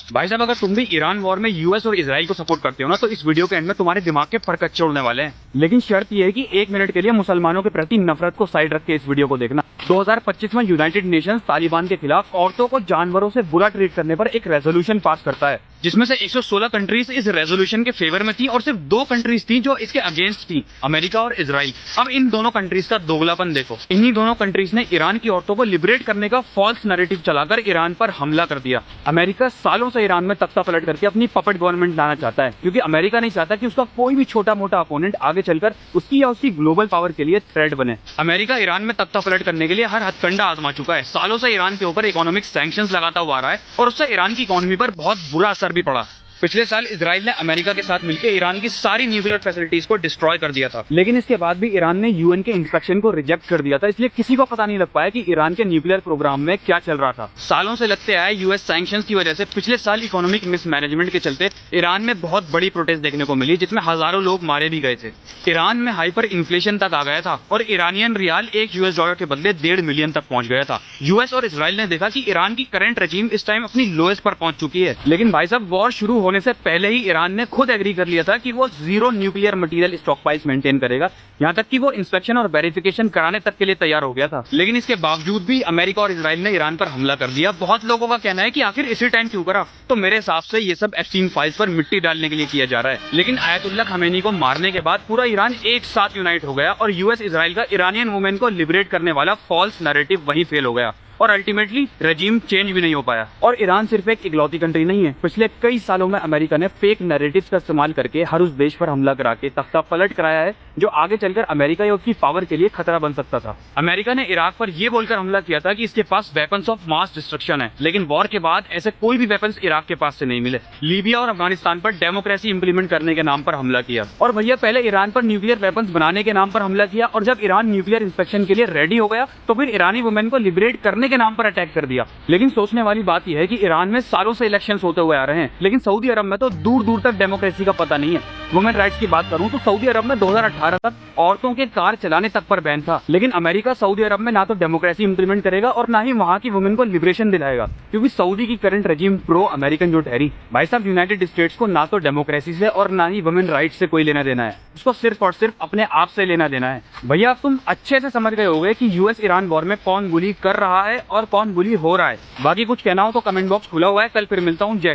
भाई साहब, अगर तुम भी ईरान वॉर में यूएस और इजराइल को सपोर्ट करते हो ना, तो इस वीडियो के एंड में तुम्हारे दिमाग के फरकच्चे उड़ने वाले हैं। लेकिन शर्त यह है कि 1 मिनट के लिए मुसलमानों के प्रति नफरत को साइड रख के इस वीडियो को देखना। 2025 में यूनाइटेड नेशंस तालिबान के खिलाफ औरतों को जानवरों से बुरा ट्रीट करने पर एक रेजोल्यूशन पास करता है, जिसमें से 116 कंट्रीज इस रेजोल्यूशन के फेवर में थी और सिर्फ 2 कंट्रीज थी जो इसके अगेंस्ट थी, अमेरिका और इजराइल। अब इन दोनों कंट्रीज का दोगलापन देखो। इन्हीं दोनों कंट्रीज ने ईरान की औरतों को लिबरेट करने का फॉल्स नैरेटिव चलाकर ईरान पर हमला कर दिया। अमेरिका सालों से ईरान में तख्ता पलट करके अपनी पपेट गवर्नमेंट लाना चाहता है, क्योंकि अमेरिका नहीं चाहता कि उसका कोई भी छोटा मोटा अपोनेंट आगे चलकर उसकी या उसकी ग्लोबल पावर के लिए थ्रेट बने। अमेरिका ईरान में तख्ता पलट करने के लिए हर हथकंडा आजमा चुका है। सालों से ईरान के ऊपर इकोनॉमिक सैंक्शंस लगाता हुआ आ रहा है और उससे ईरान की इकोनॉमी पर बहुत बुरा असर भी पड़ा। पिछले साल इजराइल ने अमेरिका के साथ मिलकर ईरान की सारी न्यूक्लियर फैसिलिटीज को डिस्ट्रॉय कर दिया था, लेकिन इसके बाद भी ईरान ने यूएन के इंस्पेक्शन को रिजेक्ट कर दिया था। इसलिए किसी को पता नहीं लग पाया कि ईरान के न्यूक्लियर प्रोग्राम में क्या चल रहा था। सालों से लगते आए यूएस सैंक्शंस की वजह से पिछले साल इकोनॉमिक मिसमैनेजमेंट के चलते ईरान में बहुत बड़ी प्रोटेस्ट देखने को मिली, जिसमें हजारों लोग मारे भी गए थे। ईरान में हाइपर इन्फ्लेशन तक आ गया था और ईरानियन रियाल $1 के बदले 1.5 मिलियन तक पहुंच गया था। यूएस और इजराइल ने देखा कि ईरान की करंट रेजिम इस टाइम अपनी लोएस्ट पर पहुंच चुकी है। लेकिन भाई साहब, वॉर शुरू होने से पहले ही ईरान ने खुद एग्री कर लिया था कि वो 0 न्यूक्लियर मटेरियल स्टॉकपाइल्स मेंटेन करेगा, यहां तक कि वो इंस्पेक्शन और वेरिफिकेशन कराने तक के लिए तैयार हो गया था। लेकिन इसके बावजूद भी अमेरिका और इजराइल ने ईरान पर हमला कर दिया। बहुत लोगों का कहना है कि आखिर इसी टाइम क्यों करा, तो मेरे हिसाब से ये सब एप्स्टीन फाइल्स पर मिट्टी डालने के लिए किया जा रहा है। लेकिन आयतुल्लाह खमेनी को मारने के बाद पूरा ईरान एक साथ यूनाइट हो गया और यूएस इजराइल का ईरानियन वुमेन को लिबरेट करने वाला फॉल्स नैरेटिव वहीं फेल हो गया और अल्टीमेटली रेजिम चेंज भी नहीं हो पाया। और ईरान सिर्फ एक इकलौती कंट्री नहीं है। पिछले कई सालों में अमेरिका ने फेक नैरेटिव्स का इस्तेमाल करके हर उस देश पर हमला करा के तख्ता पलट कराया है जो आगे चलकर अमेरिका या उसकी पावर के लिए खतरा बन सकता था। अमेरिका ने इराक पर यह बोलकर हमला किया था कि इसके पास वेपन्स ऑफ मास डिस्ट्रक्शन है, लेकिन वॉर के बाद ऐसे कोई भी वेपन्स इराक के पास से नहीं मिले। लीबिया और अफगानिस्तान पर डेमोक्रेसी इंप्लीमेंट करने के नाम पर हमला किया और भैया पहले ईरान पर न्यूक्लियर वेपन्स बनाने के नाम पर हमला किया, और जब ईरान न्यूक्लियर इंस्पेक्शन के लिए रेडी हो गया तो फिर ईरानी वुमेन को लिबरेट करने के नाम पर अटैक कर दिया। लेकिन सोचने वाली बात यह है कि ईरान में सालों से इलेक्शंस होते हुए आ रहे हैं, लेकिन सऊदी अरब में तो दूर दूर तक डेमोक्रेसी का पता नहीं है। वुमेन राइट्स की बात करूं तो सऊदी अरब में 2018 तक औरतों के कार चलाने तक पर बैन था। लेकिन अमेरिका सऊदी अरब में ना तो डेमोक्रेसी इंप्लीमेंट करेगा और ना ही वहां की वुमेन को लिबरेशन दिलाएगा, क्योंकि सऊदी की करंट रेजिम प्रो अमेरिकन जो ठहरी। भाई साहब, यूनाइटेड स्टेट्स को ना तो डेमोक्रेसी से और ना ही वुमेन राइट्स से कोई लेना देना है, उसको सिर्फ और सिर्फ अपने आप से लेना देना है। भैया, तुम अच्छे से समझ गए होगे कि यूएस ईरान वॉर में कौन बुली कर रहा है और कौन बुली हो रहा है। बाकी कुछ कहना हो तो कमेंट बॉक्स खुला हुआ है। कल फिर मिलता हूँ। जय हिंद।